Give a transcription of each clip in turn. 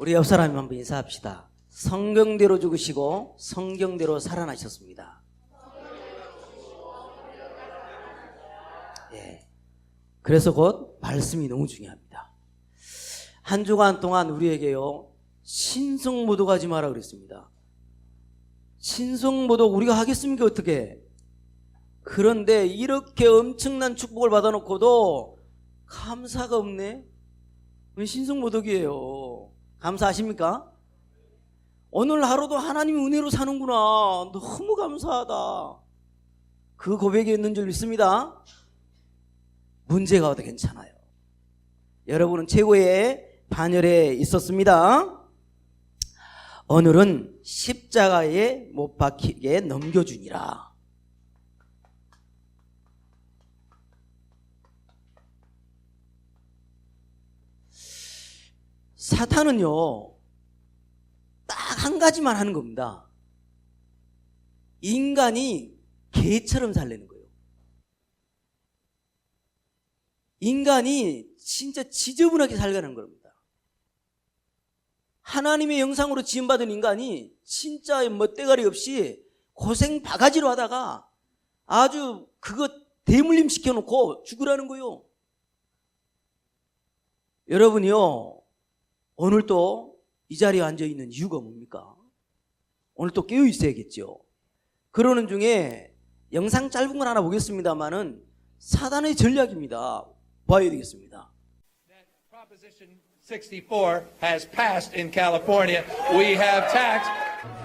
우리 옆 사람이 한번 인사합시다. 성경대로 죽으시고 성경대로 살아나셨습니다. 예. 그래서 곧 말씀이 너무 중요합니다. 한 주간 동안 우리에게요, 신성모독 하지 마라 그랬습니다. 신성모독 우리가 하겠습니까? 어떻게? 그런데 이렇게 엄청난 축복을 받아놓고도 감사가 없네? 신성모독이에요. 감사하십니까? 오늘 하루도 하나님의 은혜로 사는구나. 너무 감사하다. 그 고백이 있는 줄 믿습니다. 문제가 와도 괜찮아요. 여러분은 최고의 반열에 있었습니다. 오늘은 십자가에 못 박히게 넘겨주니라. 사탄은요, 딱 한 가지만 하는 겁니다. 인간이 개처럼 살려는 거예요. 인간이 진짜 지저분하게 살가는 겁니다. 하나님의 영상으로 지음받은 인간이 진짜 멋대가리 없이 고생 바가지로 하다가 아주 그거 대물림 시켜놓고 죽으라는 거예요. 여러분이요, 오늘 또 이 자리에 앉아있는 이유가 뭡니까? 오늘 또 깨어 있어야겠죠. 그러는 중에 영상 짧은 걸 하나 보겠습니다만은 사단의 전략입니다. 봐야 되겠습니다. Proposition 64 has passed in California. We have taxed.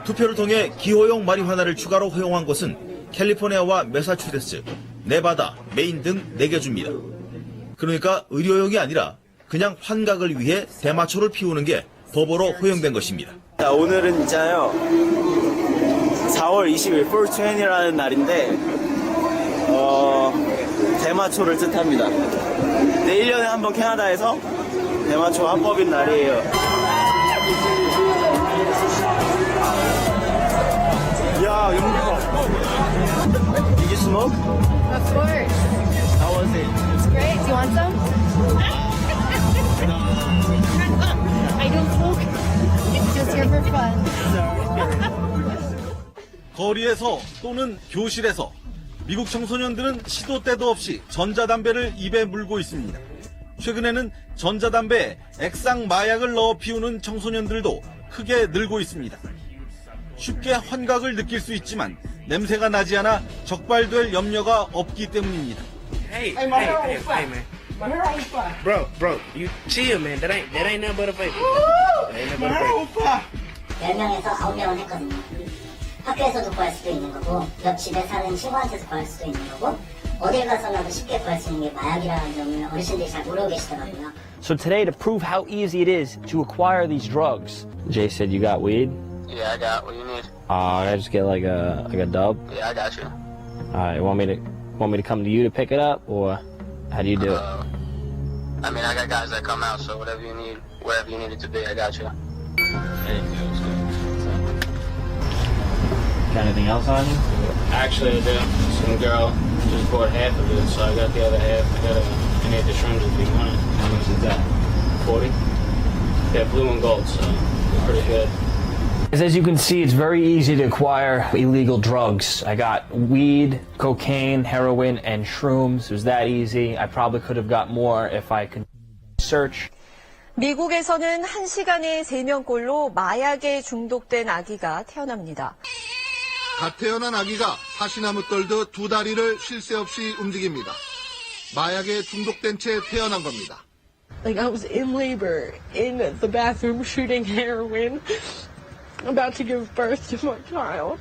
투표를 통해 기호용 마리화나를 추가로 허용한 곳은 캘리포니아와 매사추세츠, 네바다, 메인 등 4개 주입니다. 그러니까 의료용이 아니라 그냥 환각을 위해 대마초를 피우는 게 법으로 허용된 것입니다. 오늘은 있잖아요, 4월 20일 420이라는 날인데 대마초를 뜻합니다. 네, 1년에 한 번 캐나다에서 대마초 합법인 날이에요. 야, 영국아. Did you smoke? Of course. How was it? It's great. Do you want some? I don't smoke. It's just here for fun. 거리에서 또는 교실에서 미국 청소년들은 시도 때도 없이 전자담배를 입에 물고 있습니다. 최근에는 전자담배에 액상 마약을 넣어 피우는 청소년들도 크게 늘고 있습니다. 쉽게 환각을 느낄 수 있지만 냄새가 나지 않아 적발될 염려가 없기 때문입니다. Hey, man. Bro, you chill, man. That ain't nothing but a vapor. That ain't nothing but a vapor. 10명에서 9명은 했거든요. 학교에서도 구할 수도 있는 거고, 옆 집에 사는 친구한테서 구할 수도 있는 거고, 어딜 가서라도 쉽게 구할 수 있는 게 마약이라는 점을 어르신들이 잘 모르고 계시더라고요. So today, to prove how easy it is to acquire these drugs, Jay said, "You got weed?" Yeah, I got what you need. I just get like a dub. Yeah, I got you. All right, want me to come to you to pick it up, or how do you do it? I mean, I got guys that come out, so whatever you need, wherever you need it to be, I got you. Got anything else on you? Actually, I do. Some girl just bought half of it, so I got the other half. I need the shrooms if you want it. How much is that? 40. Yeah, blue and gold, so pretty good. As you can see, it's very easy to acquire illegal drugs. I got weed, cocaine, heroin, and shrooms. It was that easy. I probably could have got more if I could search. 미국에서는 1시간에 3명꼴로 마약에 중독된 아기가 태어납니다. 갓 태어난 아기가 사시나무 떨듯 두 다리를 쉴 새 없이 움직입니다. 마약에 중독된 채 태어난 겁니다. Like I was in labor, in the bathroom shooting heroin, about to give birth to my child.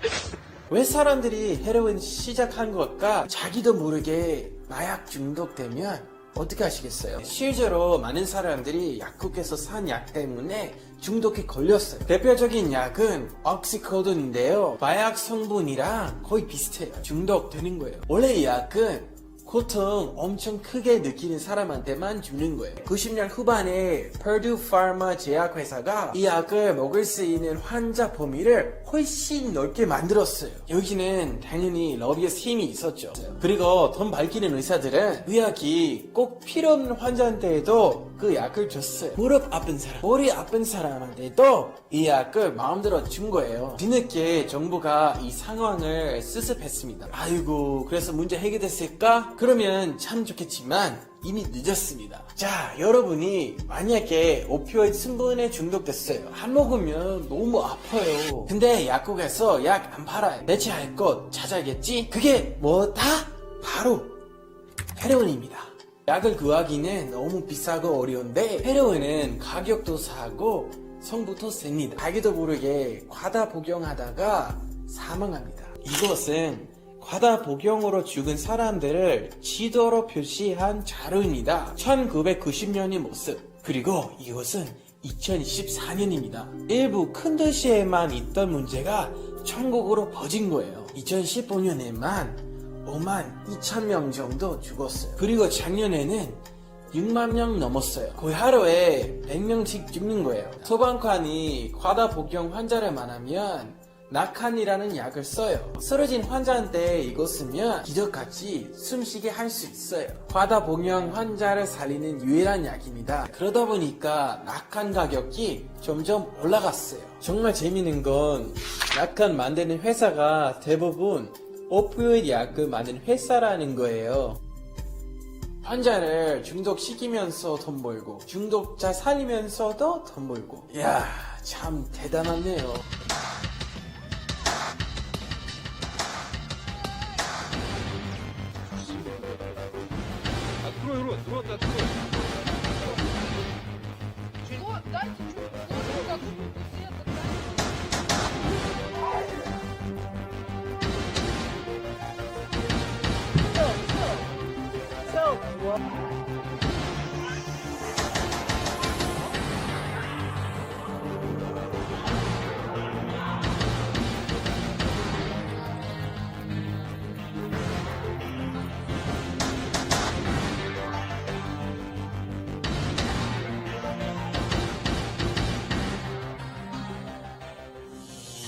왜 사람들이 헤로인 시작한 것과 자기도 모르게 마약 중독되면 어떻게 하시겠어요? 실제로 많은 사람들이 약국에서 산 약 때문에 중독에 걸렸어요. 대표적인 약은 oksycodone인데요. 마약 성분이랑 거의 비슷해요. 중독되는 거예요. 원래 이 약은 고통 엄청 크게 느끼는 사람한테만 주는 거예요. 90년 후반에 퍼듀 파마 제약회사가 이 약을 먹을 수 있는 환자 범위를 훨씬 넓게 만들었어요. 여기는 당연히 러비의 힘이 있었죠. 그리고 돈 밝히는 의사들은 이 약이 꼭 필요 없는 환자한테도 그 약을 줬어요. 무릎 아픈 사람, 머리 아픈 사람한테도 이 약을 마음대로 준 거예요. 뒤늦게 정부가 이 상황을 수습했습니다. 아이고, 그래서 문제 해결됐을까? 그러면 참 좋겠지만 이미 늦었습니다. 자, 여러분이 만약에 오피오이드 성분에 중독됐어요. 한 모금면 너무 아파요. 근데 약국에서 약 안 팔아요. 대체할 것 찾아야겠지? 그게 뭐다? 바로 헤로인입니다. 약을 구하기는 너무 비싸고 어려운데 헤로인은 가격도 싸고 성분도 셉니다. 자기도 모르게 과다 복용하다가 사망합니다. 이것은 과다 복용으로 죽은 사람들을 지도로 표시한 자료입니다. 1990년의 모습. 그리고 이것은 2014년입니다. 일부 큰 도시에만 있던 문제가 전국으로 퍼진 거예요. 2015년에만 5만 2천 명 정도 죽었어요. 그리고 작년에는 6만 명 넘었어요. 거의 하루에 100명씩 죽는 거예요. 소방관이 과다 복용 환자를 만나면 나칸이라는 약을 써요. 쓰러진 환자한테 이거 쓰면 기적같이 숨쉬게 할 수 있어요. 과다 복용 환자를 살리는 유일한 약입니다. 그러다 보니까 나칸 가격이 점점 올라갔어요. 정말 재밌는 건 나칸 만드는 회사가 대부분 오피오이드 약을 만드는 회사라는 거예요. 환자를 중독시키면서 돈 벌고 중독자 살리면서도 돈 벌고. 이야, 참 대단하네요.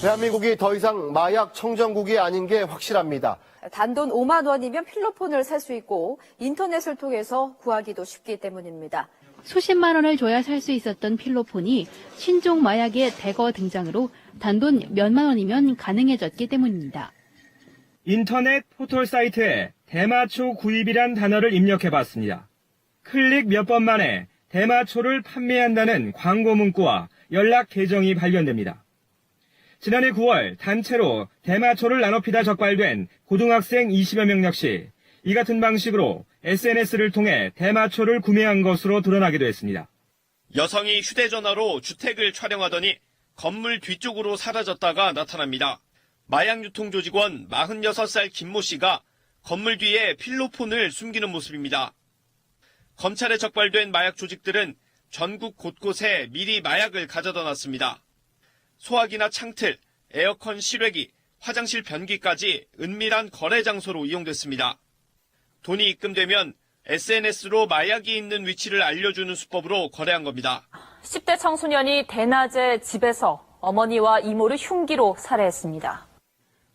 대한민국이 더 이상 마약 청정국이 아닌 게 확실합니다. 단돈 5만 원이면 필로폰을 살 수 있고 인터넷을 통해서 구하기도 쉽기 때문입니다. 수십만 원을 줘야 살 수 있었던 필로폰이 신종 마약의 대거 등장으로 단돈 몇만 원이면 가능해졌기 때문입니다. 인터넷 포털 사이트에 대마초 구입이란 단어를 입력해봤습니다. 클릭 몇 번 만에 대마초를 판매한다는 광고 문구와 연락 계정이 발견됩니다. 지난해 9월 단체로 대마초를 나눠 피다 적발된 고등학생 20여 명 역시 이 같은 방식으로 SNS를 통해 대마초를 구매한 것으로 드러나기도 했습니다. 여성이 휴대전화로 주택을 촬영하더니 건물 뒤쪽으로 사라졌다가 나타납니다. 마약 유통 조직원 46살 김모 씨가 건물 뒤에 필로폰을 숨기는 모습입니다. 검찰에 적발된 마약 조직들은 전국 곳곳에 미리 마약을 가져다 놨습니다. 소화기나 창틀, 에어컨 실외기, 화장실 변기까지 은밀한 거래 장소로 이용됐습니다. 돈이 입금되면 SNS로 마약이 있는 위치를 알려주는 수법으로 거래한 겁니다. 10대 청소년이 대낮에 집에서 어머니와 이모를 흉기로 살해했습니다.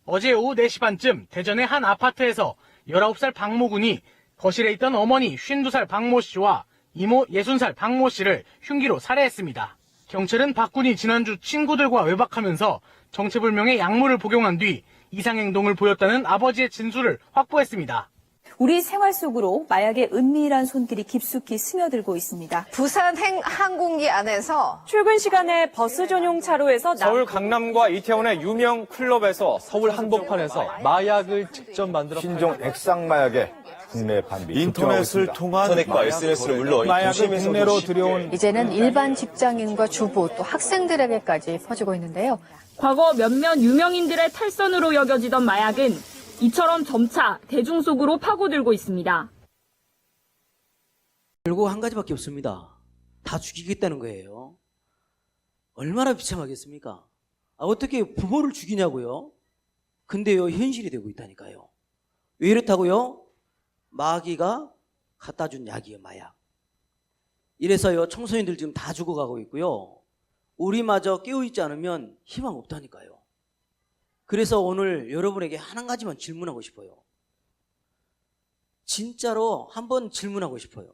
어제 오후 4시 반쯤 대전의 한 아파트에서 19살 박모 군이 거실에 있던 어머니 52살 박모 씨와 이모 60살 박모 씨를 흉기로 살해했습니다. 경찰은 박 군이 지난주 친구들과 외박하면서 정체불명의 약물을 복용한 뒤 이상행동을 보였다는 아버지의 진술을 확보했습니다. 우리 생활 속으로 마약의 은밀한 손길이 깊숙이 스며들고 있습니다. 부산 항공기 안에서 출근 시간에 버스 전용 차로에서 서울 강남과 이태원의 유명 클럽에서 서울 한복판에서 마약을 직접 만들어 신종 액상마약의 국내 반비 인터넷을 통한 인터넷과 SNS를 물러 마약을 국내로 들여온 이제는 일반 직장인과 주부 또 학생들에게까지 퍼지고 있는데요. 과거 몇몇 유명인들의 탈선으로 여겨지던 마약은 이처럼 점차 대중 속으로 파고들고 있습니다. 결국 한 가지밖에 없습니다. 다 죽이겠다는 거예요. 얼마나 비참하겠습니까? 어떻게 부모를 죽이냐고요? 근데요, 현실이 되고 있다니까요. 왜 이렇다고요? 마귀가 갖다 준 약이에요, 마약. 이래서요, 청소년들 지금 다 죽어가고 있고요. 우리마저 깨어있지 않으면 희망 없다니까요. 그래서 오늘 여러분에게 한 가지만 질문하고 싶어요. 진짜로 한번 질문하고 싶어요.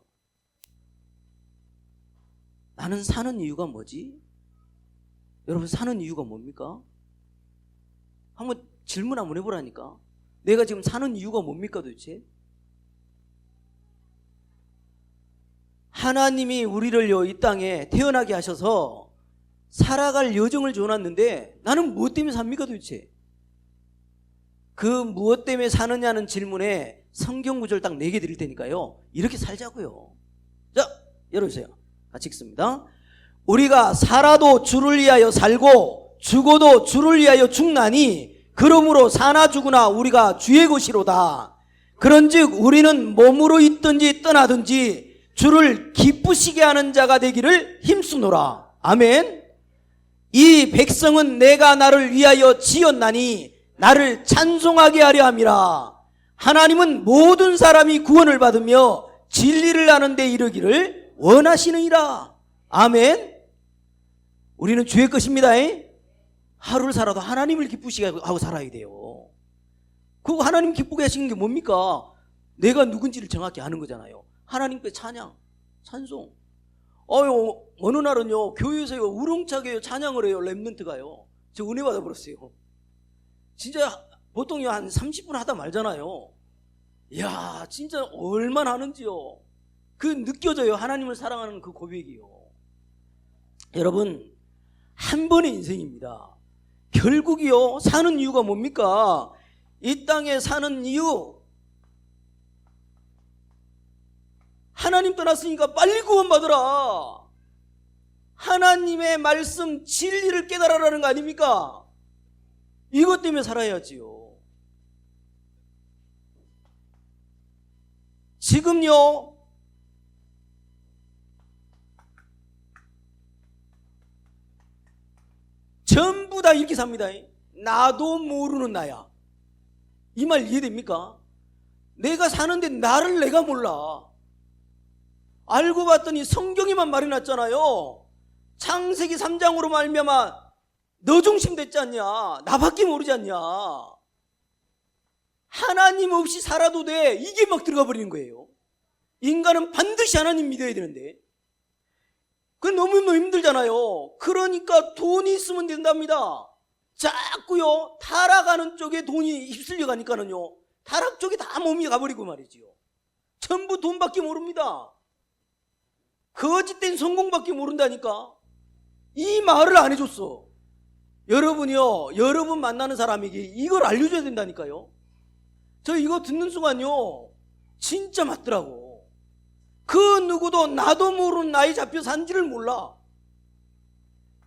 나는 사는 이유가 뭐지? 여러분, 사는 이유가 뭡니까? 한번 질문 한번 해보라니까. 내가 지금 사는 이유가 뭡니까 도대체? 하나님이 우리를요, 이 땅에 태어나게 하셔서 살아갈 여정을 줘놨는데 나는 무엇 때문에 삽니까 도대체? 그 무엇 때문에 사느냐는 질문에 성경 구절 딱 4개 드릴 테니까요, 이렇게 살자고요. 자, 열어주세요. 같이 읽습니다. 우리가 살아도 주를 위하여 살고 죽어도 주를 위하여 죽나니 그러므로 사나 죽으나 우리가 주의 것이로다. 그런즉 우리는 몸으로 있든지 떠나든지 주를 기쁘시게 하는 자가 되기를 힘쓰노라. 아멘. 이 백성은 내가 나를 위하여 지었나니 나를 찬송하게 하려 함이라. 하나님은 모든 사람이 구원을 받으며 진리를 아는 데 이르기를 원하시느니라. 아멘. 우리는 주의 것입니다. 하루를 살아도 하나님을 기쁘시게 하고 살아야 돼요. 그거 하나님 기쁘게 하시는 게 뭡니까? 내가 누군지를 정확히 아는 거잖아요. 하나님께 찬양, 찬송. 어느 날은요, 교회에서요, 우렁차게 찬양을 해요. 랩런트가요. 저 은혜 받아버렸어요. 진짜 보통 한 30분 하다 말잖아요. 이야, 진짜 얼마나 하는지요. 그 느껴져요. 하나님을 사랑하는 그 고백이요. 여러분, 한 번의 인생입니다. 결국이요, 사는 이유가 뭡니까? 이 땅에 사는 이유, 하나님 떠났으니까 빨리 구원받으라. 하나님의 말씀 진리를 깨달으라는 거 아닙니까? 이것 때문에 살아야지요. 지금요, 전부 다 이렇게 삽니다. 나도 모르는 나야. 이 말 이해됩니까? 내가 사는데 나를 내가 몰라. 알고 봤더니 성경에만 말해놨잖아요. 창세기 3장으로 말미암아 너 중심 됐지 않냐? 나밖에 모르지 않냐? 하나님 없이 살아도 돼. 이게 막 들어가 버리는 거예요. 인간은 반드시 하나님 믿어야 되는데 그건 너무너무 힘들잖아요. 그러니까 돈이 있으면 된답니다. 자꾸요, 타락하는 쪽에 돈이 휩쓸려 가니까는요, 타락 쪽에 다 몸이 가버리고 말이지요. 전부 돈밖에 모릅니다. 거짓된 성공밖에 모른다니까. 이 말을 안 해줬어. 여러분이요, 여러분 만나는 사람에게 이걸 알려줘야 된다니까요. 저 이거 듣는 순간요, 진짜 맞더라고. 그 누구도 나도 모르는 나이 잡혀 산지를 몰라.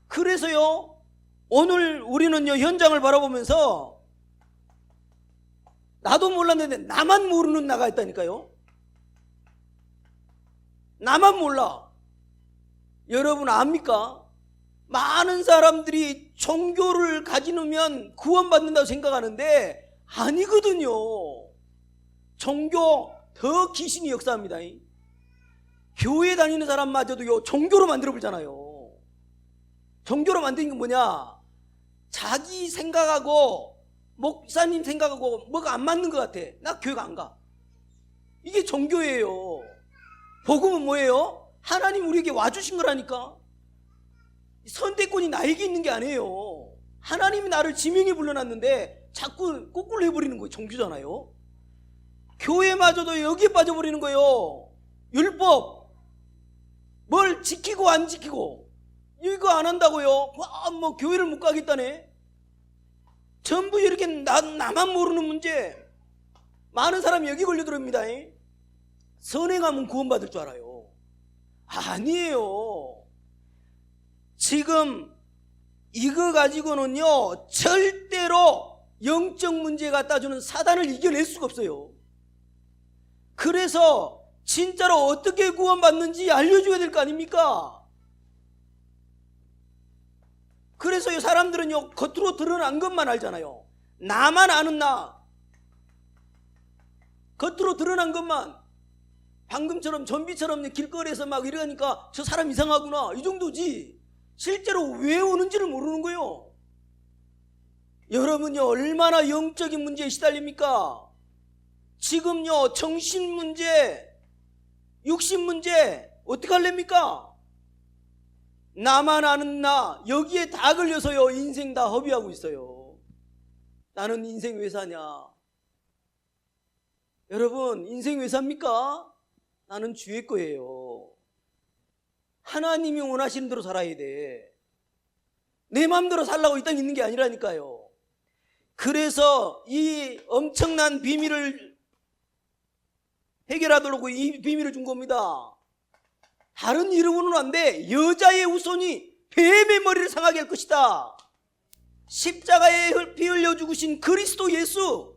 그래서요, 오늘 우리는요, 현장을 바라보면서 나도 몰랐는데 나만 모르는 나가 있다니까요. 나만 몰라. 여러분 압니까? 많은 사람들이 종교를 가지면 구원받는다고 생각하는데 아니거든요. 종교 더 귀신이 역사합니다. 교회 다니는 사람마저도요, 종교로 만들어 보잖아요. 종교로 만드는 게 뭐냐? 자기 생각하고 목사님 생각하고 뭐가 안 맞는 것 같아. 나 교회가 안 가. 이게 종교예요. 복음은 뭐예요? 하나님 우리에게 와주신 거라니까. 선택권이 나에게 있는 게 아니에요. 하나님이 나를 지명에 불러놨는데 자꾸 거꾸로 해버리는 거예요. 종교잖아요. 교회마저도 여기에 빠져버리는 거예요. 율법 뭘 지키고 안 지키고 이거 안 한다고요? 뭐 교회를 못 가겠다네. 전부 이렇게 나만 모르는 문제. 많은 사람이 여기 걸려들어옵니다. 선행하면 구원받을 줄 알아요. 아니에요. 지금 이거 가지고는요, 절대로 영적 문제 갖다 주는 사단을 이겨낼 수가 없어요. 그래서 진짜로 어떻게 구원받는지 알려줘야 될 거 아닙니까? 그래서 사람들은요, 겉으로 드러난 것만 알잖아요. 나만 아는 나. 겉으로 드러난 것만. 방금처럼 좀비처럼 길거리에서 막 이러니까 저 사람 이상하구나 이 정도지 실제로 왜 오는지를 모르는 거예요. 여러분요 얼마나 영적인 문제에 시달립니까? 지금요 정신 문제, 육신 문제 어떻게 할랍니까? 나만 아는 나 여기에 다 걸려서요 인생 다 허비하고 있어요. 나는 인생 왜 사냐? 여러분 인생 왜 삽니까? 나는 주의 거예요. 하나님이 원하시는 대로 살아야 돼. 내 마음대로 살라고 이 땅에 있는 게 아니라니까요. 그래서 이 엄청난 비밀을 해결하도록 이 비밀을 준 겁니다. 다른 이름으로는 안 돼. 여자의 후손이 뱀의 머리를 상하게 할 것이다. 십자가에 피 흘려 죽으신 그리스도 예수,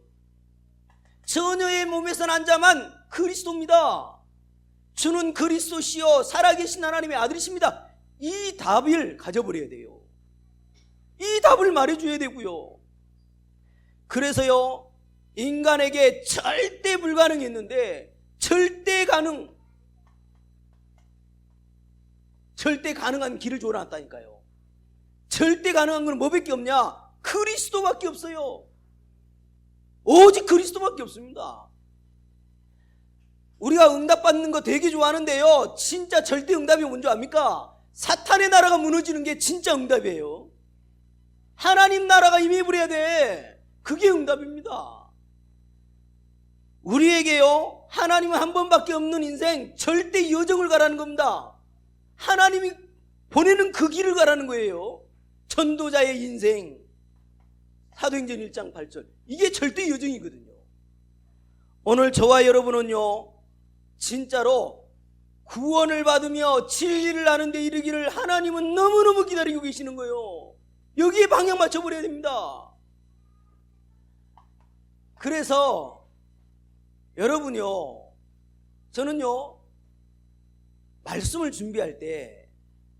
처녀의 몸에서 난 자만 그리스도입니다. 주는 그리스도시요 살아계신 하나님의 아들이십니다. 이 답을 가져버려야 돼요. 이 답을 말해줘야 되고요. 그래서요 인간에게 절대 불가능했는데 절대 가능한 길을 줘놨다니까요. 절대 가능한 건 뭐밖에 없냐? 그리스도밖에 없어요. 오직 그리스도밖에 없습니다. 우리가 응답받는 거 되게 좋아하는데요 진짜 절대 응답이 뭔지 압니까? 사탄의 나라가 무너지는 게 진짜 응답이에요. 하나님 나라가 임해버려야 돼. 그게 응답입니다. 우리에게요 하나님은 한 번밖에 없는 인생 절대 여정을 가라는 겁니다. 하나님이 보내는 그 길을 가라는 거예요. 전도자의 인생, 사도행전 1장 8절 이게 절대 여정이거든요. 오늘 저와 여러분은요 진짜로 구원을 받으며 진리를 아는 데 이르기를 하나님은 너무너무 기다리고 계시는 거예요. 여기에 방향 맞춰버려야 됩니다. 그래서 여러분요 저는요 말씀을 준비할 때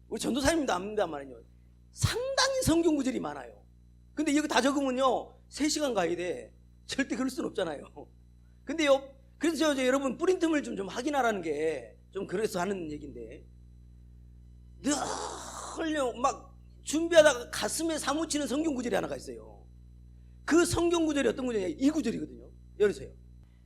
우리 전도사님도 압니다만요 상당히 성경 구절이 많아요. 근데 여기 다 적으면요 3시간 가야 돼. 절대 그럴 수는 없잖아요. 근데요 그래서 저 여러분 프린트물 좀 확인하라는 게 좀 그래서 하는 얘기인데 늘 막 준비하다가 가슴에 사무치는 성경 구절이 하나가 있어요. 그 성경 구절이 어떤 구절이냐? 이 구절이거든요. 열으세요.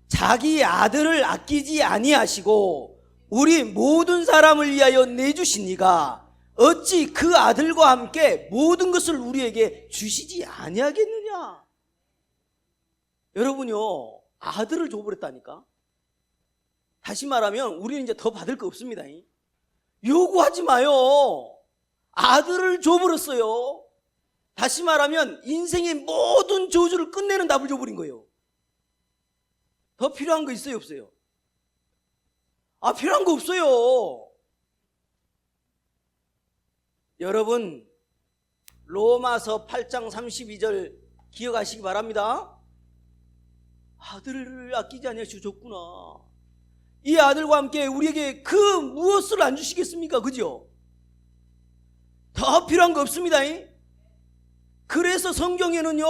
자기 아들을 아끼지 아니하시고 우리 모든 사람을 위하여 내주신 이가 어찌 그 아들과 함께 모든 것을 우리에게 주시지 아니하겠느냐? 여러분요 아들을 줘버렸다니까. 다시 말하면 우리는 이제 더 받을 거 없습니다. 요구하지 마요. 아들을 줘버렸어요. 다시 말하면 인생의 모든 저주를 끝내는 답을 줘버린 거예요. 더 필요한 거 있어요 없어요? 필요한 거 없어요. 여러분 로마서 8장 32절 기억하시기 바랍니다. 아들을 아끼지 아니하시고 줬구나. 이 아들과 함께 우리에게 그 무엇을 안 주시겠습니까? 그죠? 더 필요한 거 없습니다. 그래서 성경에는요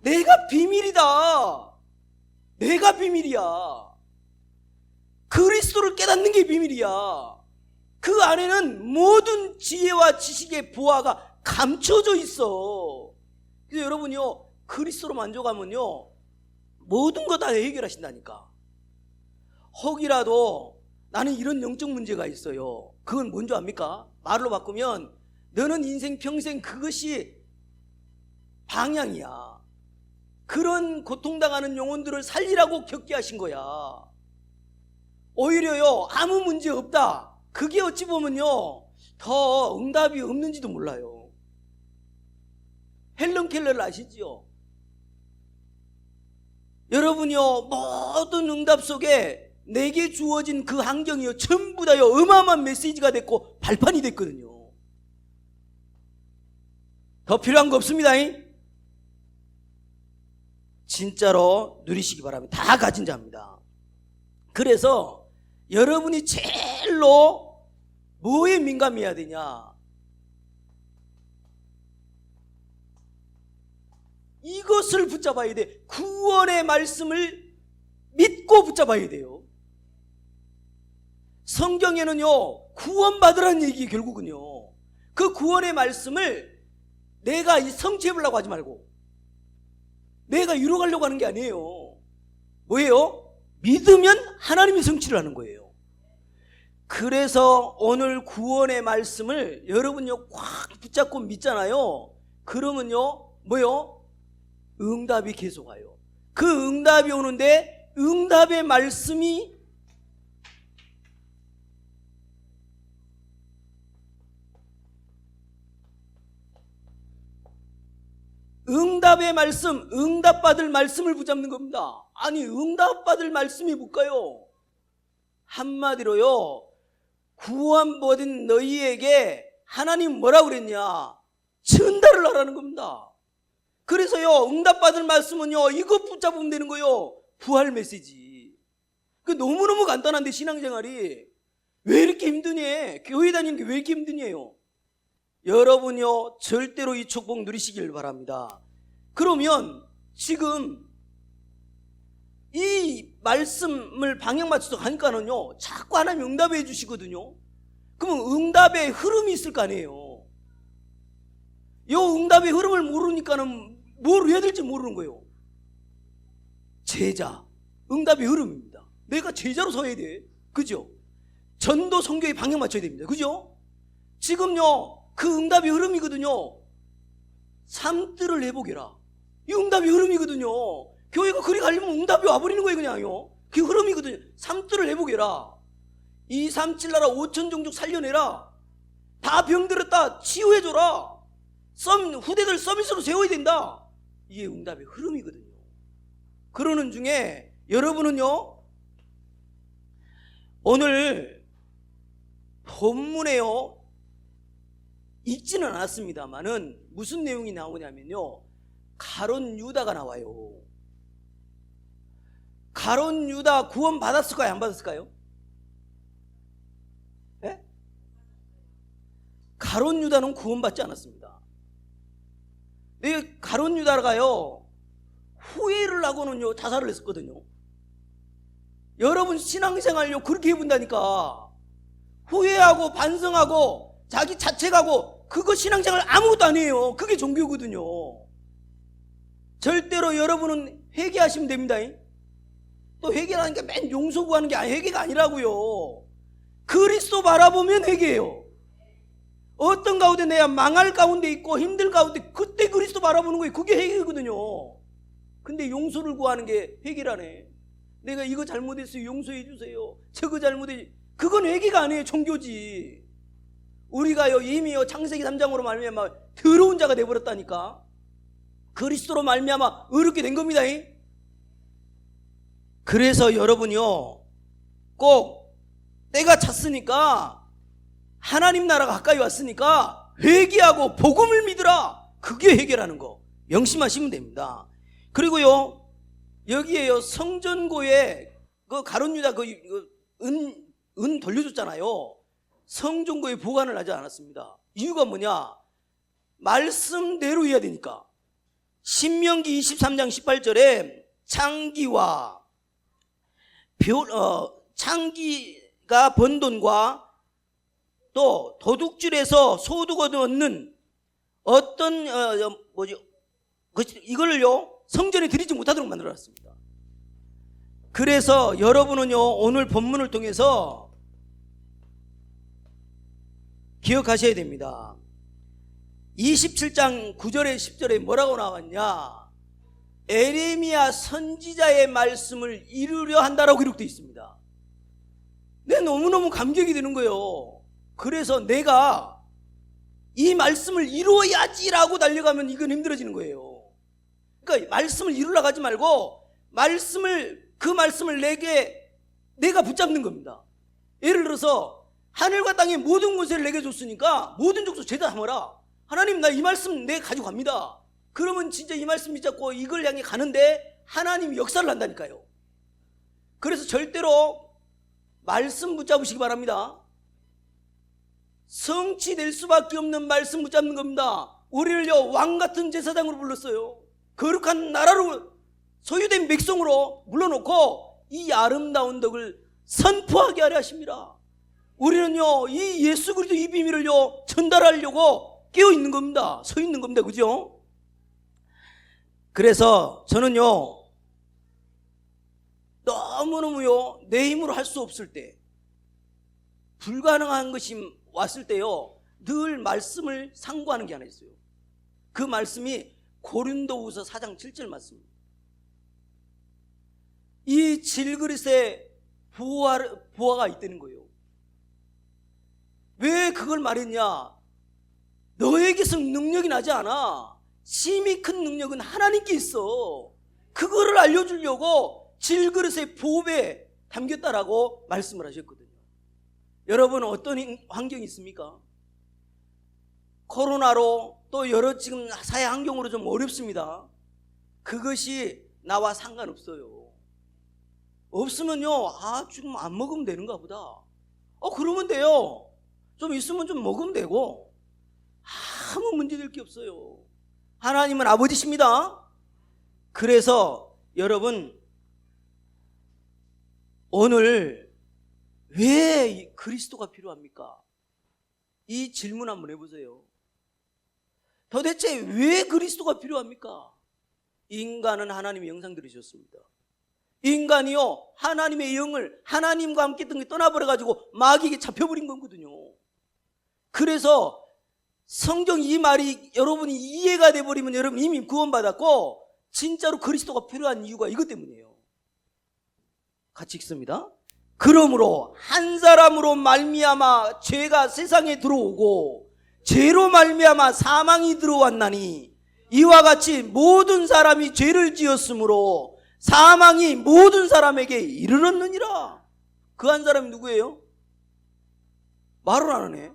내가 비밀이다. 내가 비밀이야. 그리스도를 깨닫는 게 비밀이야. 그 안에는 모든 지혜와 지식의 보화가 감춰져 있어. 그래서 여러분요 그리스도로 만족하면요 모든 거 다 해결하신다니까. 혹이라도 나는 이런 영적 문제가 있어요. 그건 뭔지 압니까? 말로 바꾸면 너는 인생 평생 그것이 방향이야. 그런 고통당하는 영혼들을 살리라고 겪게 하신 거야. 오히려요 아무 문제 없다. 그게 어찌 보면요 더 응답이 없는지도 몰라요. 헬런 켈러를 아시죠? 여러분요 모든 응답 속에 내게 주어진 그 환경이요 전부 다요 어마어마한 메시지가 됐고 발판이 됐거든요. 더 필요한 거 없습니다. 진짜로 누리시기 바랍니다. 다 가진 자입니다. 그래서 여러분이 제일로 뭐에 민감해야 되냐? 이것을 붙잡아야 돼. 구원의 말씀을 믿고 붙잡아야 돼요. 성경에는요, 구원받으라는 얘기 결국은요. 그 구원의 말씀을 내가 성취해보려고 하지 말고 내가 이루어가려고 하는 게 아니에요. 뭐예요? 믿으면 하나님이 성취를 하는 거예요. 그래서 오늘 구원의 말씀을 여러분요 꽉 붙잡고 믿잖아요. 그러면요 뭐요? 응답이 계속 와요. 그 응답이 오는데 응답의 말씀이 응답의 말씀, 응답받을 말씀을 붙잡는 겁니다. 아니 응답받을 말씀이 뭘까요? 한마디로요, 구원받은 너희에게 하나님 뭐라고 그랬냐? 전달을 하라는 겁니다. 그래서요, 응답받을 말씀은요, 이거 붙잡으면 되는 거예요. 부활 메시지. 그 너무너무 간단한데 신앙생활이 왜 이렇게 힘드니? 교회 다니는 게 왜 이렇게 힘드니에요? 여러분요, 절대로 이 축복 누리시길 바랍니다. 그러면 지금 이 말씀을 방향 맞춰서 가니까는요, 자꾸 하나님 응답해 주시거든요. 그러면 응답의 흐름이 있을 거 아니에요. 이 응답의 흐름을 모르니까는 뭘 해야 될지 모르는 거예요. 제자, 응답의 흐름입니다. 내가 제자로 서야 돼. 그죠? 전도 선교에 방향 맞춰야 됩니다. 그죠? 지금요, 그 응답의 흐름이거든요. 삶들을 해보게라. 이 응답의 흐름이거든요. 교회가 그리 가려면 응답이 와버리는 거예요, 그냥요. 그 흐름이거든요. 삶들을 해보게라. 237나라 5천 종족 살려내라. 다 병들었다 치유해줘라. 후대들 서비스로 세워야 된다. 이게 응답의 흐름이거든요. 그러는 중에 여러분은요, 오늘 본문에요, 읽지는 않았습니다만은 무슨 내용이 나오냐면요, 가룟 유다가 나와요. 가룟 유다 구원 받았을까요? 안 받았을까요? 네? 가룟 유다는 구원받지 않았습니다. 네, 가룟 유다가요, 후회를 하고는요 자살을 했었거든요. 여러분 신앙생활요 그렇게 해본다니까. 후회하고 반성하고 자기 자책하고, 그거 신앙생활 아무것도 아니에요. 그게 종교거든요. 절대로 여러분은 회개하시면 됩니다. 또 회개라는 게 맨 용서 구하는 게 회개가 아니라고요. 그리스도 바라보면 회개예요. 어떤 가운데 내가 망할 가운데 있고 힘들 가운데, 그때 그리스도 바라보는 거예요. 그게 회개거든요. 근데 용서를 구하는 게 회개라네. 내가 이거 잘못했어요, 용서해 주세요. 저거 잘못했어요. 그건 회개가 아니에요. 종교지. 우리가요 이미요 창세기 3장으로 말미암아 더러운 자가 되어버렸다니까. 그리스도로 말미암아 의롭게 된 겁니다. 그래서 여러분요, 꼭 때가 찼으니까, 하나님 나라가 가까이 왔으니까 회개하고 복음을 믿으라. 그게 회개라는 거 명심하시면 됩니다. 그리고요, 여기에요 성전고에 그 가룟 유다 은 돌려줬잖아요. 성전고에 보관을 하지 않았습니다. 이유가 뭐냐? 말씀대로 해야 되니까. 신명기 23장 18절에 창기가 번 돈과 또 도둑질에서 소득 얻는 어떤 이걸요 성전에 드리지 못하도록 만들어놨습니다. 그래서 여러분은요 오늘 본문을 통해서 기억하셔야 됩니다. 27장 9절에 10절에 뭐라고 나왔냐? 에레미야 선지자의 말씀을 이루려 한다라고 기록되어 있습니다. 내 너무너무 감격이 되는 거예요. 그래서 내가 이 말씀을 이루어야지라고 달려가면 이건 힘들어지는 거예요. 그러니까 말씀을 이루려고 하지 말고 그 말씀을 내가 붙잡는 겁니다. 예를 들어서 하늘과 땅의 모든 권세를 내게 줬으니까 모든 족속 제다 삼아라. 하나님, 나 이 말씀 내가 가지고 갑니다. 그러면 진짜 이 말씀 붙잡고 이걸 향해 가는데 하나님이 역사를 한다니까요. 그래서 절대로 말씀 붙잡으시기 바랍니다. 성취될 수밖에 없는 말씀 붙잡는 겁니다. 우리를요 왕 같은 제사장으로 불렀어요. 거룩한 나라로 소유된 백성으로 물러놓고 이 아름다운 덕을 선포하게 하려 하십니다. 우리는요, 이 예수 그리스도 이 비밀을요, 전달하려고 깨어 있는 겁니다. 서 있는 겁니다. 그죠? 그래서 저는요, 너무너무요, 내 힘으로 할 수 없을 때, 불가능한 것이 왔을 때요, 늘 말씀을 상고하는 게 하나 있어요. 그 말씀이 고린도후서 4장 7절 말씀입니다. 이 질그릇에 부하가 있다는 거예요. 왜 그걸 말했냐? 너에게서 능력이 나지 않아. 심히 큰 능력은 하나님께 있어. 그거를 알려주려고 질그릇의 보배에 담겼다라고 말씀을 하셨거든요. 여러분, 어떤 환경이 있습니까? 코로나로 또 여러 지금 사회 환경으로 좀 어렵습니다. 그것이 나와 상관없어요. 없으면요, 지금 안 먹으면 되는가 보다. 그러면 돼요. 좀 있으면 좀 먹으면 되고, 아무 문제될 게 없어요. 하나님은 아버지십니다. 그래서 여러분, 오늘 왜 그리스도가 필요합니까? 이 질문 한번 해보세요. 도대체 왜 그리스도가 필요합니까? 인간은 하나님의 형상대로 지었습니다. 인간이요, 하나님의 영을 하나님과 함께 있던 게 떠나버려가지고 마귀에게 잡혀버린 거거든요. 그래서 성경 이 말이 여러분이 이해가 돼버리면 여러분 이미 구원받았고, 진짜로 그리스도가 필요한 이유가 이것 때문이에요. 같이 읽습니다. 그러므로 한 사람으로 말미암아 죄가 세상에 들어오고 죄로 말미암아 사망이 들어왔나니 이와 같이 모든 사람이 죄를 지었으므로 사망이 모든 사람에게 이르렀느니라. 그 한 사람이 누구예요? 말을 안 하네.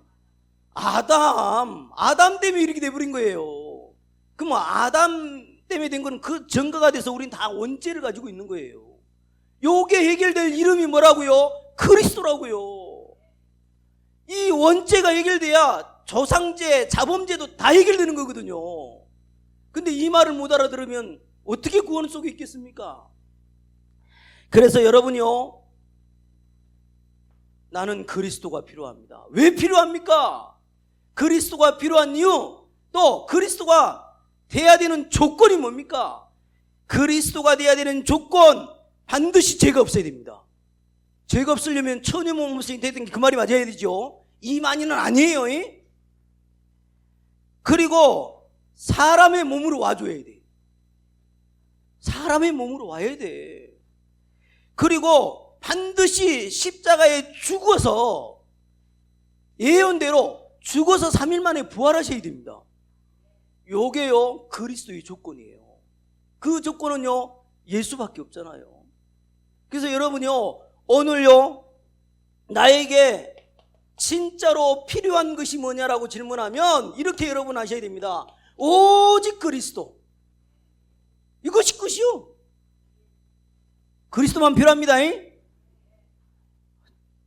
아담 때문에 이렇게 돼버린 거예요. 그럼 아담 때문에 된 거는 그 전가가 돼서 우린 다 원죄를 가지고 있는 거예요. 요게 해결될 이름이 뭐라고요? 그리스도라고요. 이 원죄가 해결돼야 조상죄, 자범죄도 다 해결되는 거거든요. 근데 이 말을 못 알아들으면 어떻게 구원 속에 있겠습니까? 그래서 여러분요, 나는 그리스도가 필요합니다. 왜 필요합니까? 그리스도가 필요한 이유, 또 그리스도가 돼야 되는 조건이 뭡니까? 그리스도가 돼야 되는 조건, 반드시 죄가 없어야 됩니다. 죄가 없으려면 천의 몸 없으니 되던 게 그 말이 맞아야 되죠. 이만희는 아니에요. 그리고 사람의 몸으로 와줘야 돼. 사람의 몸으로 와야 돼. 그리고 반드시 십자가에 죽어서 예언대로 죽어서 3일 만에 부활하셔야 됩니다. 요게요, 그리스도의 조건이에요. 그 조건은요, 예수밖에 없잖아요. 그래서 여러분요, 오늘요, 나에게 진짜로 필요한 것이 뭐냐라고 질문하면 이렇게 여러분 하셔야 됩니다. 오직 그리스도. 이것이 끝이요. 그리스도만 필요합니다.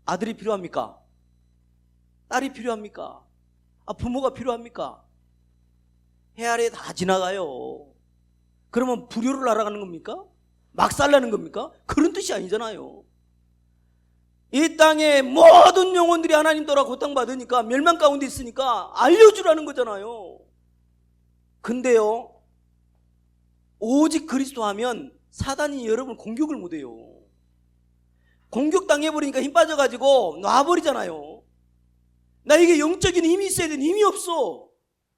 아들이 필요합니까? 딸이 필요합니까? 부모가 필요합니까? 해 아래 다 지나가요. 그러면 불효를 날아가는 겁니까? 막 살라는 겁니까? 그런 뜻이 아니잖아요. 이 땅에 모든 영혼들이 하나님 따라 고통받으니까, 멸망 가운데 있으니까 알려주라는 거잖아요. 근데요, 오직 그리스도 하면 사단이 여러분 공격을 못해요. 공격당해버리니까 힘 빠져가지고 놔버리잖아요. 나에게 영적인 힘이 있어야 되는 힘이 없어.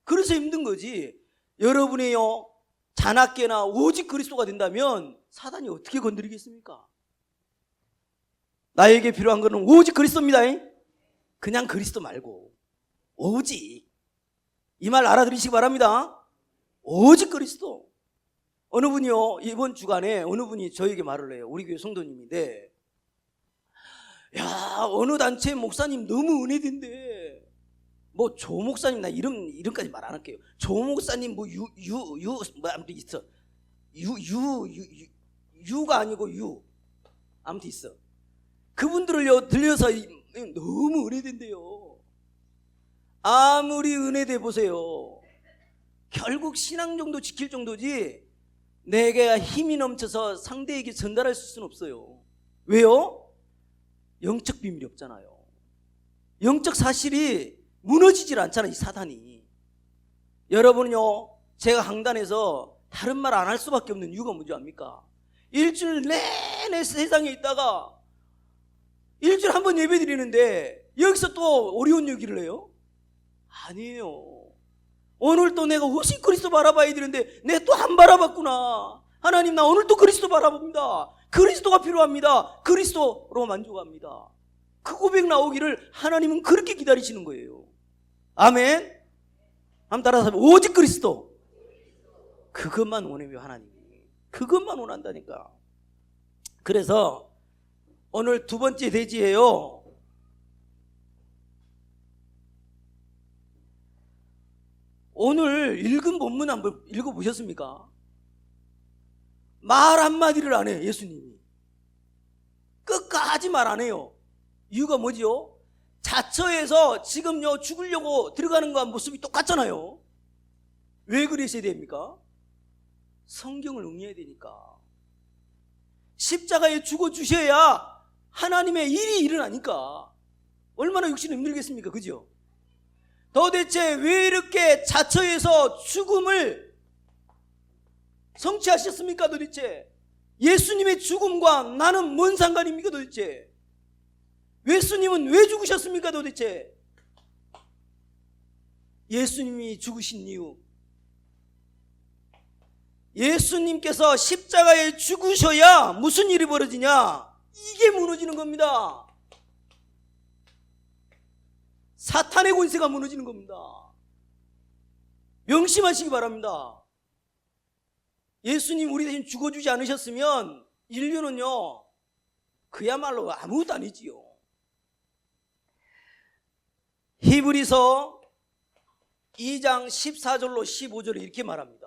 그래서 힘든 거지. 여러분이요, 자나깨나 오직 그리스도가 된다면 사단이 어떻게 건드리겠습니까? 나에게 필요한 것은 오직 그리스도입니다. 그냥 그리스도 말고 오직. 이 말 알아들으시기 바랍니다. 오직 그리스도. 어느 분이요, 이번 주간에 어느 분이 저에게 말을 해요. 우리 교회 성도님인데, 야, 어느 단체 목사님 너무 은혜된데, 뭐 조 목사님, 나 이름까지 말 안 할게요. 조 목사님 뭐 아무튼 있어. 유가 아니고 아무튼 있어. 그분들을요, 들려서 너무 은혜된대요. 아무리 은혜돼 보세요. 결국 신앙 정도 지킬 정도지 내게 힘이 넘쳐서 상대에게 전달할 수는 없어요. 왜요? 영적 비밀이 없잖아요. 영적 사실이 무너지질 않잖아요, 이 사단이. 여러분은요, 제가 강단에서 다른 말 안 할 수밖에 없는 이유가 뭔지 압니까? 일주일 내내 세상에 있다가 일주일에 한 번 예배 드리는데 여기서 또 어려운 얘기를 해요? 아니에요. 오늘 또 내가 오직 그리스도 바라봐야 되는데 내가 또 안 바라봤구나. 하나님, 나 오늘 또 그리스도 바라봅니다. 그리스도가 필요합니다. 그리스도로 만족합니다. 그 고백 나오기를 하나님은 그렇게 기다리시는 거예요. 아멘. 한번 따라서 오직 그리스도. 그것만 원해요, 하나님이. 그것만 원한다니까. 그래서 오늘 두 번째 대지예요. 오늘 읽은 본문 한번 읽어보셨습니까? 말 한마디를 안 해요, 예수님이. 끝까지 말 안 해요. 이유가 뭐지요? 자처해서 지금요 죽으려고 들어가는 거와 모습이 똑같잖아요. 왜 그러셔야 됩니까? 성경을 응해야 되니까. 십자가에 죽어주셔야 하나님의 일이 일어나니까. 얼마나 육신이 힘들겠습니까? 그죠? 도대체 왜 이렇게 자처해서 죽음을 성취하셨습니까? 도대체 예수님의 죽음과 나는 뭔 상관입니까? 도대체 예수님은 왜 죽으셨습니까? 도대체 예수님이 죽으신 이유, 예수님께서 십자가에 죽으셔야 무슨 일이 벌어지냐? 이게 무너지는 겁니다. 사탄의 권세가 무너지는 겁니다. 명심하시기 바랍니다. 예수님 우리 대신 죽어주지 않으셨으면 인류는요 그야말로 아무것도 아니지요. 히브리서 2장 14절로 15절에 이렇게 말합니다.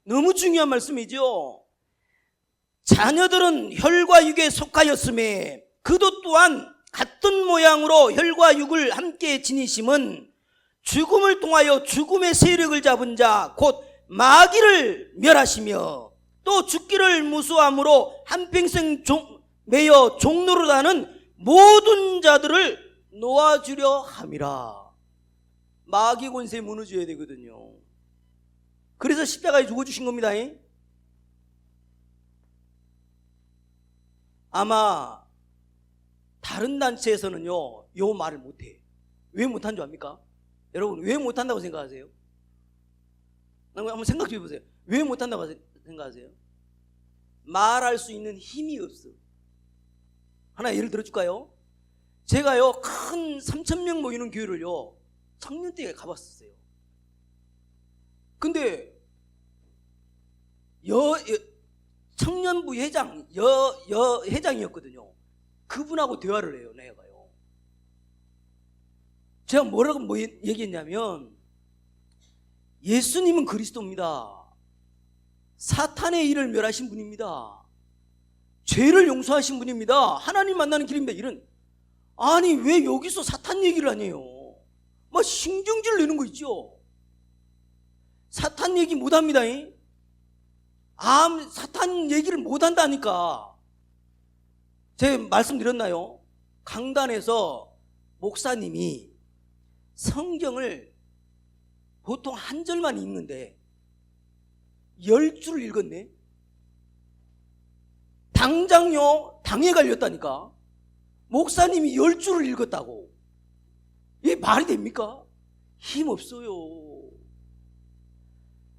너무 중요한 말씀이죠. 자녀들은 혈과 육에 속하였음에 그도 또한 같은 모양으로 혈과 육을 함께 지니심은 죽음을 통하여 죽음의 세력을 잡은 자 곧 마귀를 멸하시며 또 죽기를 무수함으로 한평생 매여 종노릇하는 모든 자들을 놓아주려 함이라. 마귀 권세 무너져야 되거든요. 그래서 십자가에 죽어주신 겁니다. 아마 다른 단체에서는요 요 말을 못해. 왜 못한 줄 압니까? 여러분 왜 못한다고 생각하세요? 한번 생각 좀 해보세요. 왜 못한다고 생각하세요? 말할 수 있는 힘이 없어. 하나 예를 들어줄까요? 제가요 큰 3,000명 모이는 교회를요 청년 때 가봤었어요. 근데 청년부 회장 회장이었거든요. 그분하고 대화를 해요. 내가요 제가 뭐라고 얘기했냐면 예수님은 그리스도입니다. 사탄의 일을 멸하신 분입니다. 죄를 용서하신 분입니다. 하나님 만나는 길입니다. 이런. 아니 왜 여기서 사탄 얘기를 하네요? 막 신경질 내는 거 있죠. 사탄 얘기 못합니다. 사탄 얘기를 못한다니까. 제가 말씀드렸나요? 강단에서 목사님이 성경을 보통 한 절만 읽는데 10줄을 읽었네. 당장요 당에 걸렸다니까. 목사님이 10줄을 읽었다고. 이게 말이 됩니까? 힘없어요.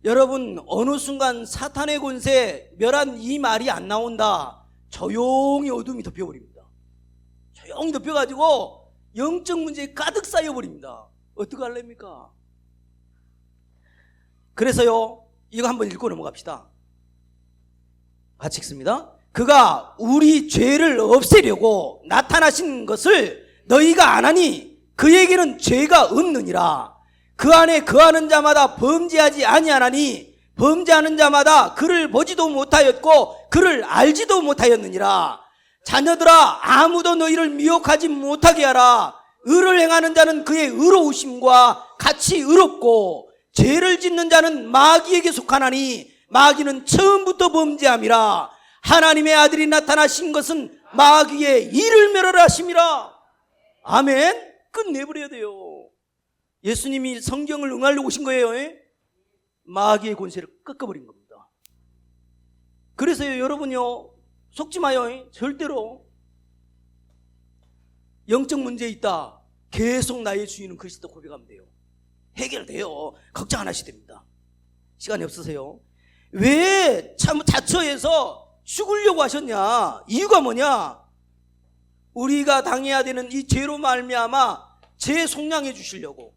여러분 어느 순간 사탄의 권세 멸한 이 말이 안 나온다. 조용히 어둠이 덮여버립니다. 조용히 덮여가지고 영적 문제에 가득 쌓여버립니다. 어떻게 할랍니까? 그래서요 이거 한번 읽고 넘어갑시다. 같이 읽습니다. 그가 우리 죄를 없애려고 나타나신 것을 너희가 안 하니 그에게는 죄가 없느니라. 그 안에 거하는 자마다 범죄하지 아니하나니 범죄하는 자마다 그를 보지도 못하였고 그를 알지도 못하였느니라. 자녀들아 아무도 너희를 미혹하지 못하게 하라. 의를 행하는 자는 그의 의로우심과 같이 의롭고 죄를 짓는 자는 마귀에게 속하나니 마귀는 처음부터 범죄함이라. 하나님의 아들이 나타나신 것은 마귀의 일을 멸하라 하심이라. 아멘. 끝내버려야 돼요. 예수님이 성경을 응하려고 오신 거예요. 마귀의 권세를 꺾어버린 겁니다. 그래서요, 여러분요, 속지 마요. 절대로. 영적 문제 있다, 계속 나의 주인은 그리스도 고백하면 돼요. 해결돼요. 걱정 안 하셔도 됩니다. 시간이 없으세요. 왜 참 자처해서 죽으려고 하셨냐? 이유가 뭐냐? 우리가 당해야 되는 이 죄로 말미암아 죄 속량해 주시려고,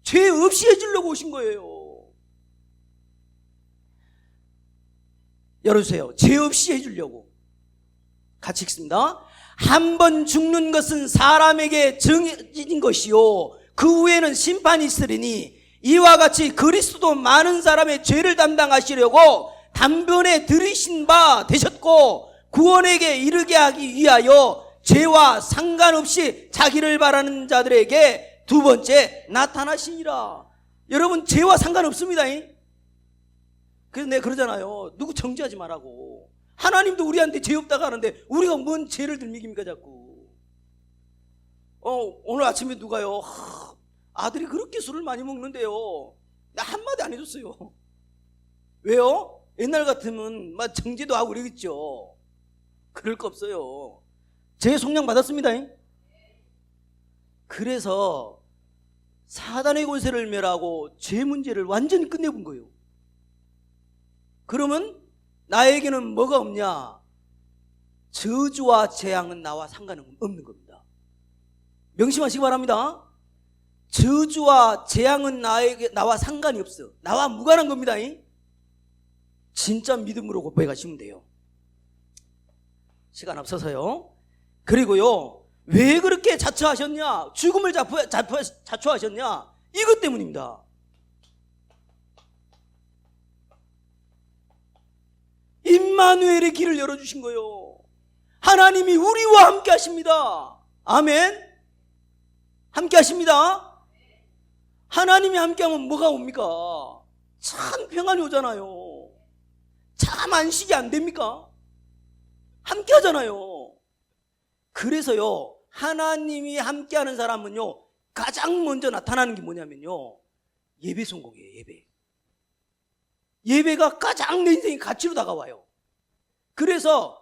죄 없이 해주려고 오신 거예요. 열어주세요. 죄 없이 해주려고. 같이 읽습니다. 한 번 죽는 것은 사람에게 정해진 것이요 그 후에는 심판이 있으리니 이와 같이 그리스도도 많은 사람의 죄를 담당하시려고 단번에 들이신 바 되셨고 구원에게 이르게 하기 위하여 죄와 상관없이 자기를 바라는 자들에게 두 번째 나타나시니라. 여러분, 죄와 상관없습니다. 그래서 내가 그러잖아요. 누구 정죄하지 말라고. 하나님도 우리한테 죄 없다고 하는데 우리가 뭔 죄를 들먹입니까 자꾸. 오늘 아침에 누가요, 아들이 그렇게 술을 많이 먹는데요, 나 한마디 안 해줬어요. 왜요? 옛날 같으면 막 정죄도 하고 그러겠죠. 그럴 거 없어요. 죄 속량 받았습니다. 그래서 사단의 권세를 멸하고 죄 문제를 완전히 끝내본 거예요. 그러면 나에게는 뭐가 없냐? 저주와 재앙은 나와 상관없는 겁니다. 명심하시기 바랍니다. 저주와 재앙은 나와 상관이 없어. 나와 무관한 겁니다. 진짜 믿음으로 고백하시면 돼요. 시간 없어서요. 그리고요, 왜 그렇게 자처하셨냐? 죽음을 자초하셨냐? 이것 때문입니다. 임마누엘의 길을 열어주신 거예요. 하나님이 우리와 함께 하십니다. 아멘. 함께 하십니다. 하나님이 함께 하면 뭐가 옵니까? 참 평안이 오잖아요. 참 안식이 안 됩니까? 함께 하잖아요. 그래서요, 하나님이 함께 하는 사람은요, 가장 먼저 나타나는 게 뭐냐면요, 예배 성공이에요. 예배가 가장 내 인생의 가치로 다가와요. 그래서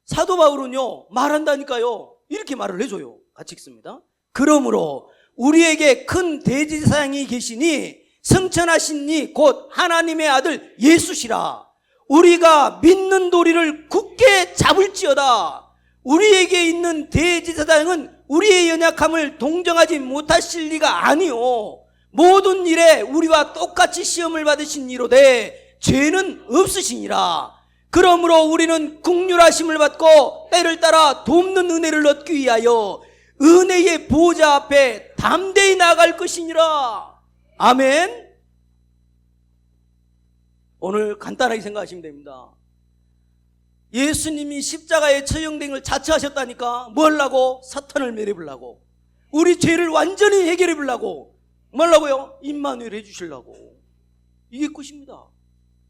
사도 바울은요, 말한다니까요, 이렇게 말을 해줘요. 같이 읽습니다. 그러므로 우리에게 큰 대제사장이 계시니 성천하신 이 곧 하나님의 아들 예수시라. 우리가 믿는 도리를 굳게 잡을지어다. 우리에게 있는 대제사장은 우리의 연약함을 동정하지 못하실 리가 아니오. 모든 일에 우리와 똑같이 시험을 받으신 이로되 죄는 없으시니라. 그러므로 우리는 긍휼하심을 받고 때를 따라 돕는 은혜를 얻기 위하여 은혜의 보좌 앞에 담대히 나아갈 것이니라. 아멘. 오늘 간단하게 생각하시면 됩니다. 예수님이 십자가에 처형된 걸 자처하셨다니까. 뭐 하려고? 사탄을 멸해보려고. 우리 죄를 완전히 해결해보려고. 뭐 하려고요? 임마누엘 해주시려고. 이게 끝입니다.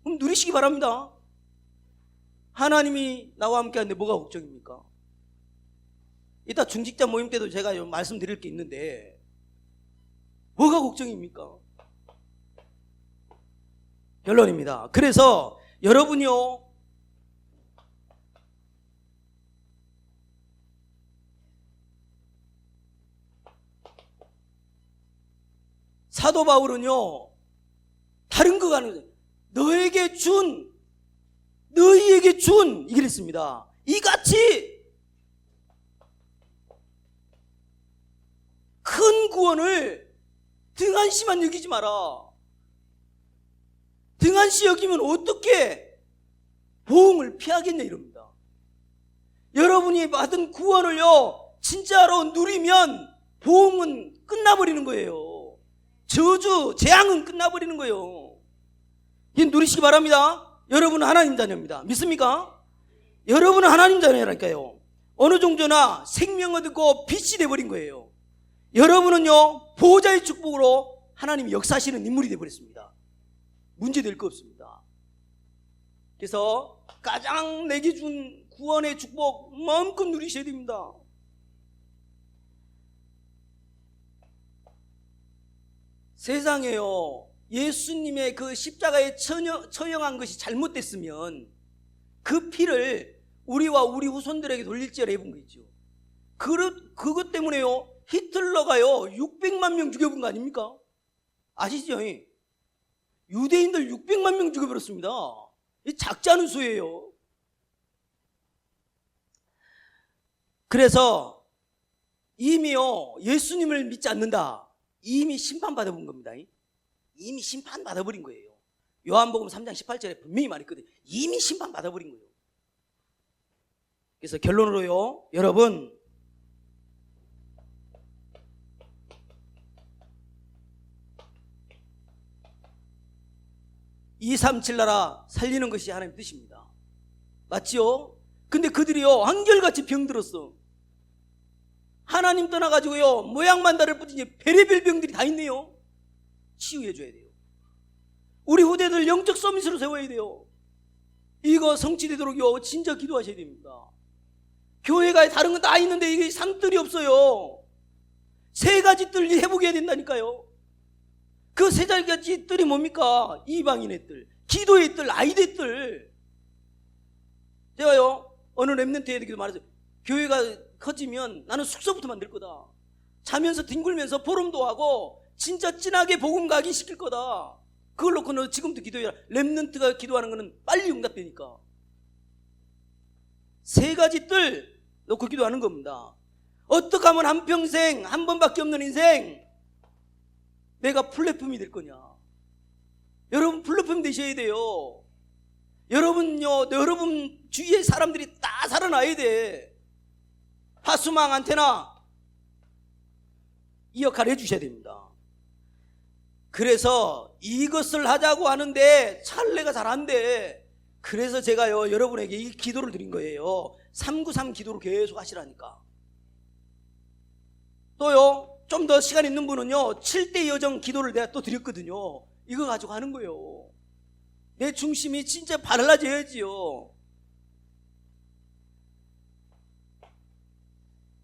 그럼 누리시기 바랍니다. 하나님이 나와 함께 하는데 뭐가 걱정입니까? 이따 중직자 모임 때도 제가 말씀드릴 게 있는데 뭐가 걱정입니까? 결론입니다. 그래서 여러분이요, 사도 바울은요, 다른 거가 아니고 너희에게 준 이길 했습니다. 이같이 큰 구원을 등한시만 여기지 마라. 등한시 여기면 어떻게 보응을 피하겠냐 이럽니다. 여러분이 받은 구원을요, 진짜로 누리면 보응은 끝나버리는 거예요. 저주, 재앙은 끝나버리는 거예요. 이 누리시기 바랍니다. 여러분은 하나님 자녀입니다. 믿습니까? 여러분은 하나님 자녀라니까요. 어느 정도나 생명 얻고 빛이 돼버린 거예요. 여러분은요, 보호자의 축복으로 하나님이 역사하시는 인물이 돼버렸습니다. 문제될 거 없습니다. 그래서 가장 내게 준 구원의 축복 마음껏 누리셔야 됩니다. 세상에요, 예수님의 그 십자가에 처형한 것이 잘못됐으면 그 피를 우리와 우리 후손들에게 돌릴지어라 해본 거죠. 그것 때문에요, 히틀러가요 600만 명 죽여본 거 아닙니까? 아시죠? 유대인들 600만 명 죽여버렸습니다. 이 작지 않은 수예요. 그래서 이미요, 예수님을 믿지 않는다, 이미 심판받아본 겁니다. 이미 심판받아버린 거예요. 요한복음 3장 18절에 분명히 말했거든요. 이미 심판받아버린 거예요. 그래서 결론으로요, 여러분, 237 나라 살리는 것이 하나님의 뜻입니다. 맞지요? 근데 그들이요, 한결같이 병들었어. 하나님 떠나가지고요, 모양만 다를 뿐이지 별의별 병들이 다 있네요. 치유해줘야 돼요. 우리 후대들 영적 서밋으로 세워야 돼요. 이거 성취되도록요, 진짜 기도하셔야 됩니다. 교회가 다른 건 다 있는데 이게 산뜰이 없어요. 세 가지 뜰 회복해야 된다니까요. 그 세 가지 뜰이 뭡니까? 이방인의 뜰, 기도의 뜰, 아이들의 뜰. 제가요, 어느 랩런트에게도 말했어요. 교회가 커지면 나는 숙소부터 만들 거다. 자면서 뒹굴면서 보름도 하고 진짜 진하게 복음 각인시킬 거다. 그걸 놓고 너 지금도 기도해라. 랩런트가 기도하는 거는 빨리 응답되니까. 세 가지 뜰 놓고 기도하는 겁니다. 어떻게 하면 한평생 한 번밖에 없는 인생 내가 플랫폼이 될 거냐. 여러분 플랫폼 되셔야 돼요. 여러분요, 여러분 주위의 사람들이 다 살아나야 돼. 파수망 안테나 이 역할을 해주셔야 됩니다. 그래서 이것을 하자고 하는데 찰레가 잘 안 돼. 그래서 제가요, 여러분에게 이 기도를 드린 거예요. 393 기도를 계속 하시라니까. 또요, 좀 더 시간 있는 분은요, 7대 여정 기도를 내가 또 드렸거든요. 이거 가지고 하는 거예요. 내 중심이 진짜 달라져야지요.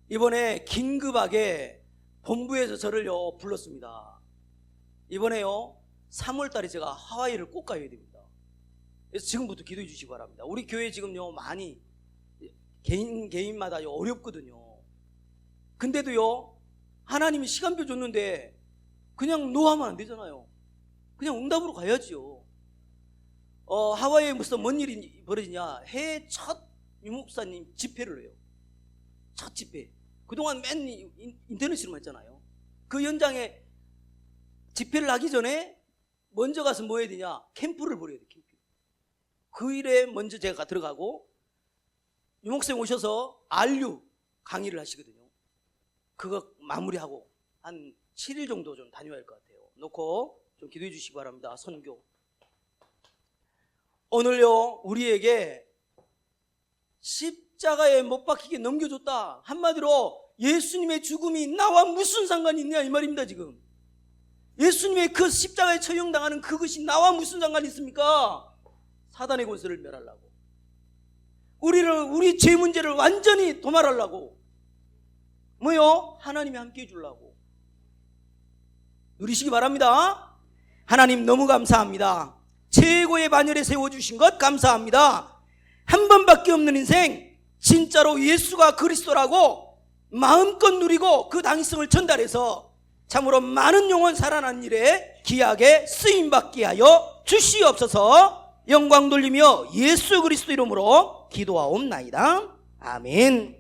이번에 긴급하게 본부에서 저를요 불렀습니다. 이번에요 3월달에 제가 하와이를 꼭 가야 됩니다. 그래서 지금부터 기도해 주시기 바랍니다. 우리 교회 지금요 많이 개인마다요 어렵거든요. 근데도요 하나님이 시간표 줬는데 그냥 노하면 안 되잖아요. 그냥 응답으로 가야지요. 하와이에 무슨 뭔 일이 벌어지냐, 해외 첫 유목사님 집회를 해요. 첫 집회. 그동안 맨 인터넷으로만 했잖아요. 그 현장에 집회를 하기 전에 먼저 가서 뭐 해야 되냐, 캠프를 벌여야 돼. 캠프. 그 일에 먼저 제가 들어가고 유목사님 오셔서 RU 강의를 하시거든요. 그거 마무리하고 한 7일 정도 좀 다녀야 할 것 같아요. 놓고 좀 기도해 주시기 바랍니다. 선교. 오늘요 우리에게 십자가에 못 박히게 넘겨줬다. 한마디로 예수님의 죽음이 나와 무슨 상관이 있냐 이 말입니다. 지금 예수님의 그 십자가에 처형당하는 그것이 나와 무슨 상관이 있습니까? 사단의 권세를 멸하려고, 우리 죄 문제를 완전히 도말하려고, 뭐요? 하나님이 함께 해주려고. 누리시기 바랍니다. 하나님 너무 감사합니다. 최고의 반열에 세워주신 것 감사합니다. 한 번밖에 없는 인생, 진짜로 예수가 그리스도라고 마음껏 누리고 그 당위성을 전달해서 참으로 많은 영혼 살아난 일에 귀하게 쓰임받게 하여 주시옵소서. 영광 돌리며 예수 그리스도 이름으로 기도하옵나이다. 아멘.